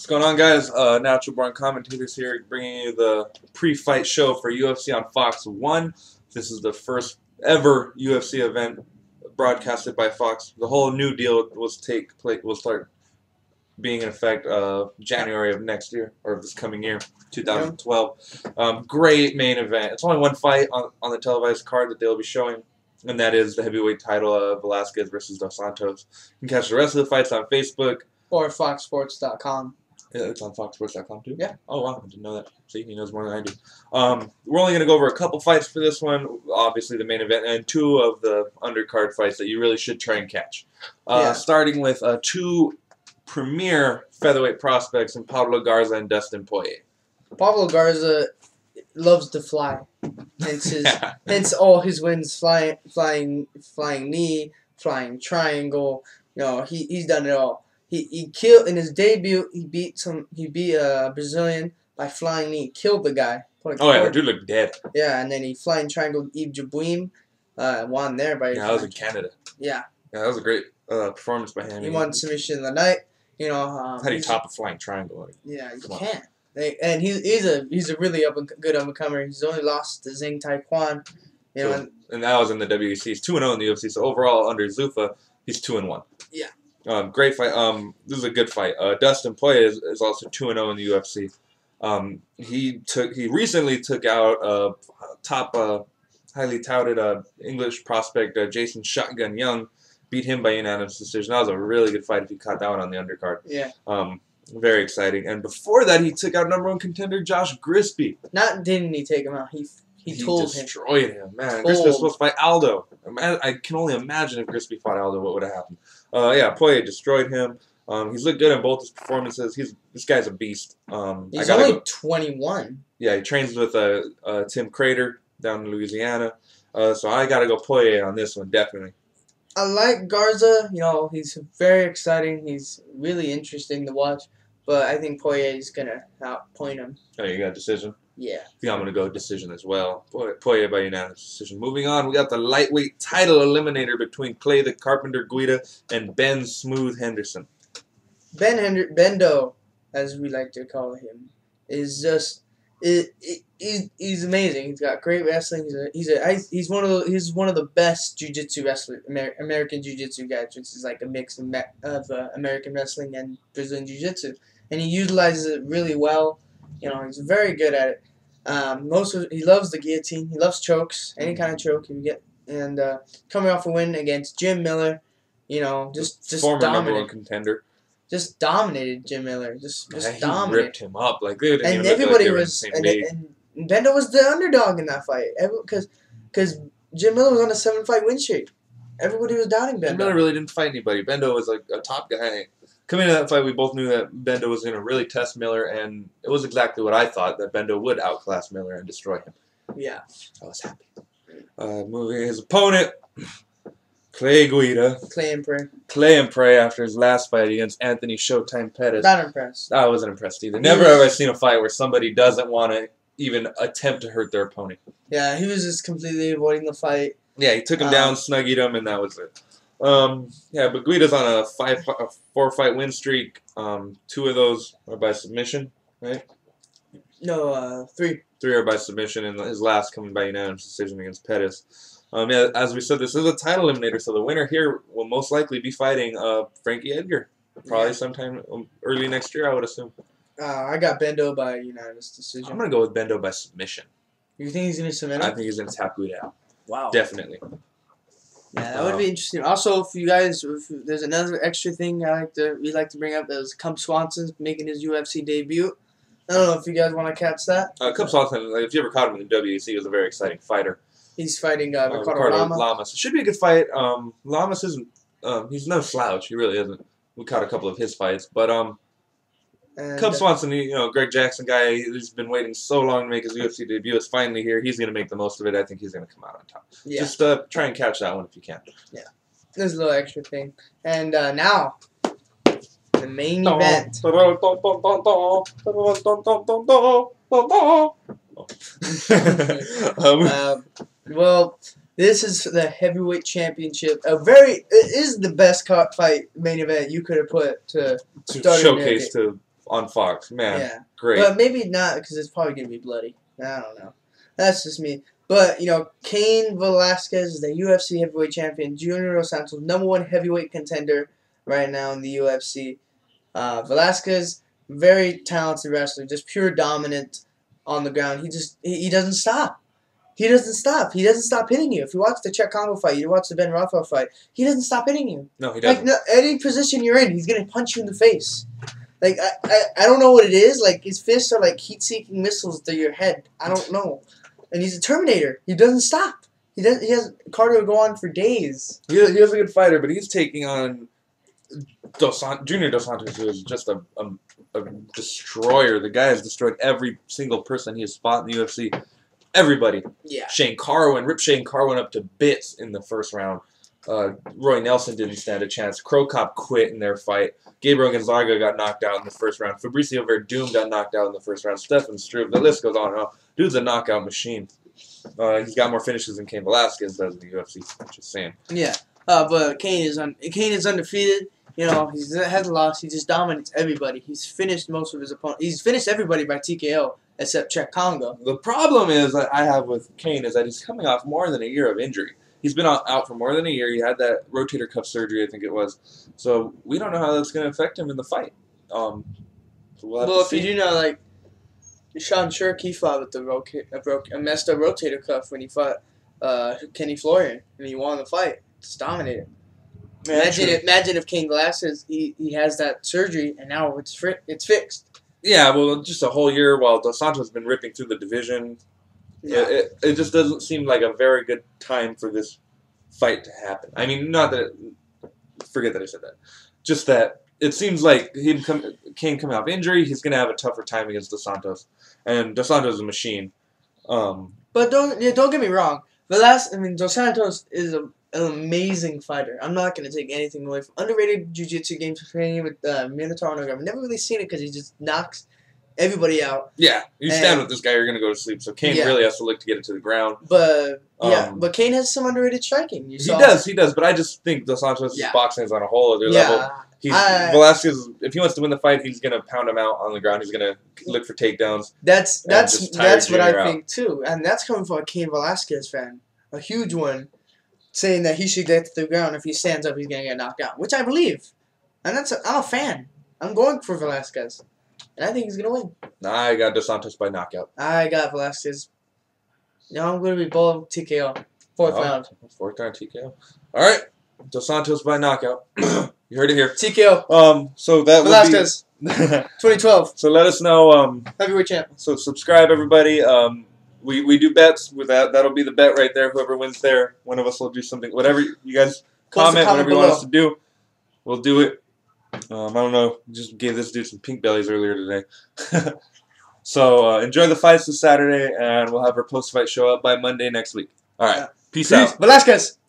What's going on, guys? Natural Born Commentators here, bringing you the pre-fight show for UFC on Fox 1. This is the first ever UFC event broadcasted by Fox. The whole new deal will start being in effect January of next year, or of this coming year, 2012. Great main event. It's only one fight on the televised card that they'll be showing, and that is the heavyweight title of Velasquez versus Dos Santos. You can catch the rest of the fights on Facebook. Or foxsports.com. Yeah, it's on foxsports.com too? Yeah. Oh, wow. I didn't know that. See, he knows more than I do. We're only going to go over a couple fights for this one. Obviously, the main event, and two of the undercard fights that you really should try and catch. Starting with two premier featherweight prospects in Pablo Garza and Dustin Poirier. Pablo Garza loves to fly. Hence all his wins: flying knee, flying triangle. You know, he's done it all. He killed in his debut. He beat a Brazilian by flying knee. Killed the guy. The dude looked dead. Yeah, and then he flying triangle Yves Jabuim. Won there by. Yeah, that was in Canada. Yeah. Yeah, that was a great performance by him. He won submission of the night. You know. How do you top a flying triangle? Yeah, you can't. And he's a really good up-and-comer. He's only lost to Zhang Taekwon. You know, and that was in the WEC. He's 2-0 in the UFC. So overall, under Zuffa, he's 2-1. Yeah. Great fight. This is a good fight. Dustin Poirier is also 2-0 in the UFC. He recently took out top highly touted English prospect Jason Shotgun Young. Beat him by unanimous decision. That was a really good fight if you caught that one on the undercard. Yeah. Very exciting. And before that, he took out #1 contender Josh Grisby. Didn't he take him out? He destroyed him. Man, Grisby was supposed to fight Aldo. I can only imagine if Grisby fought Aldo, what would have happened. Poirier destroyed him. He's looked good in both his performances. This guy's a beast. He's only 21. Yeah, he trains with Tim Crater down in Louisiana. So I got to go Poirier on this one, definitely. I like Garza. You know, he's very exciting. He's really interesting to watch. But I think Poirier is going to outpoint him. Oh, you got a decision? Yeah. I think I'm going to go decision as well. Poirier by unanimous decision. Moving on, we got the lightweight title eliminator between Clay the Carpenter Guida and Ben Smooth Henderson. Bendo, as we like to call him, is just he's amazing. He's got great wrestling. He's one of the best jiu-jitsu wrestlers, American jiu-jitsu guys, which is like a mix of American wrestling and Brazilian jiu-jitsu, and he utilizes it really well. You know, he's very good at it. He loves the guillotine. He loves chokes, any kind of choke he can get. And coming off a win against Jim Miller, you know, just former dominated. #1 contender. Just dominated Jim Miller. Just dominated. He ripped him up like they didn't and even look everybody like they were was in the same league. And Bendo was the underdog in that fight because Jim Miller was on a 7-fight win streak. Everybody was doubting Bendo. Jim Miller really didn't fight anybody. Bendo was like a top guy. Coming into that fight, we both knew that Bendo was going to really test Miller, and it was exactly what I thought, that Bendo would outclass Miller and destroy him. Yeah. I was happy. Moving his opponent, Clay Guida. Clay and pray after his last fight against Anthony Showtime Pettis. Not impressed. I wasn't impressed either. Never have I seen a fight where somebody doesn't want to even attempt to hurt their opponent. Yeah, he was just completely avoiding the fight. Yeah, he took him down, snuggied him, and that was it. But Guida's on a 4-fight win streak. 2 of those are by submission, right? No, 3. 3 are by submission, and his last coming by unanimous decision against Pettis. As we said, this is a title eliminator, so the winner here will most likely be fighting Frankie Edgar. Probably sometime early next year, I would assume. I got Bendo by unanimous decision. I'm going to go with Bendo by submission. You think he's going to submit him? I think he's going to tap Guida out. Wow. Definitely. Yeah, that would be interesting. Also, if there's another extra thing we like to bring up, is Cub Swanson's making his UFC debut. I don't know if you guys want to catch that. Cub Swanson, if you ever caught him in the WEC, he was a very exciting fighter. He's fighting Ricardo Lamas. It should be a good fight. Lamas isn't. He's no slouch. He really isn't. We caught a couple of his fights, but Cub Swanson, Greg Jackson guy, he's been waiting so long to make his UFC debut. It's finally here. He's going to make the most of it. I think he's going to come out on top. Yeah. Just try and catch that one if you can. Yeah. There's a little extra thing. And now, the main event. Well, this is the heavyweight championship. It is the best fight main event you could have put to showcase to on Fox. Man, Yeah. great. But maybe not, because it's probably going to be bloody. I don't know. That's just me. But, Cain Velasquez is the UFC heavyweight champion. Junior Dos Santos, #1 heavyweight contender right now in the UFC. Velasquez, very talented wrestler, just pure dominant on the ground. He doesn't stop. He doesn't stop. He doesn't stop hitting you. If you watch the Czech Congo fight, you watch the Ben Rothwell fight, he doesn't stop hitting you. No, he doesn't. Any position you're in, he's going to punch you in the face. I don't know what it is. His fists are like heat-seeking missiles to your head. I don't know. And he's a Terminator. He doesn't stop. He has cardio go on for days. He is a good fighter, but he's taking on Junior Dos Santos, who is just a destroyer. The guy has destroyed every single person he has fought in the UFC. Everybody. Yeah. Ripped Shane Carwin up to bits in the first round. Roy Nelson didn't stand a chance. Crow Cop quit in their fight. Gabriel Gonzaga got knocked out in the first round. Fabricio Verdum got knocked out in the first round. Stefan Struve. The list goes on and on. Dude's a knockout machine. He's got more finishes than Cain Velasquez does in the UFC. Just saying. Yeah. But Cain is undefeated. He hasn't lost. He just dominates everybody. He's finished most of his opponents. He's finished everybody by TKO except Czech Congo. The problem that I have with Cain is that he's coming off more than a year of injury. He's been out for more than a year. He had that rotator cuff surgery, I think it was. So we don't know how that's going to affect him in the fight. So if you do know, Sean Shirk, he fought with a messed up rotator cuff when he fought Kenny Florian, and he won the fight. Just dominated. Imagine if Cain Velasquez he has that surgery and now it's fixed. Yeah, well, just a whole year while Dos Santos has been ripping through the division. Yeah. It just doesn't seem like a very good time for this fight to happen. I mean, not that forget that I said that. Just that it seems like Cain coming off injury, he's going to have a tougher time against Dos Santos, and Dos Santos is a machine. But don't get me wrong. Dos Santos is an amazing fighter. I'm not going to take anything away from underrated jiu-jitsu games training with Minotaur I've never really seen it because he just knocks everybody out. Yeah, you stand with this guy, you're going to go to sleep. So Cain really has to look to get it to the ground. But but Cain has some underrated striking. He does. But I just think Dos Santos' boxing is on a whole other level. Velasquez, if he wants to win the fight, he's going to pound him out on the ground. He's going to look for takedowns. That's what I think too, and that's coming from a Cain Velasquez fan, a huge one, saying that he should get to the ground. If he stands up, he's going to get knocked out, which I believe, and I'm a fan. I'm going for Velasquez. And I think he's going to win. I got Dos Santos by knockout. I got Velasquez. I'm going to be bold TKO. Fourth round. Fourth round TKO. All right. Dos Santos by knockout. You heard it here. TKO. So that Velasquez. 2012. So let us know. Heavyweight champ. So subscribe, everybody. We do bets with that. That'll be the bet right there. Whoever wins there, one of us will do something. Whatever you guys comment whatever you want us to do, we'll do it. I don't know. Just gave this dude some pink bellies earlier today. So enjoy the fights this Saturday, and we'll have our post-fight show up by Monday next week. All right. Peace out. Velasquez.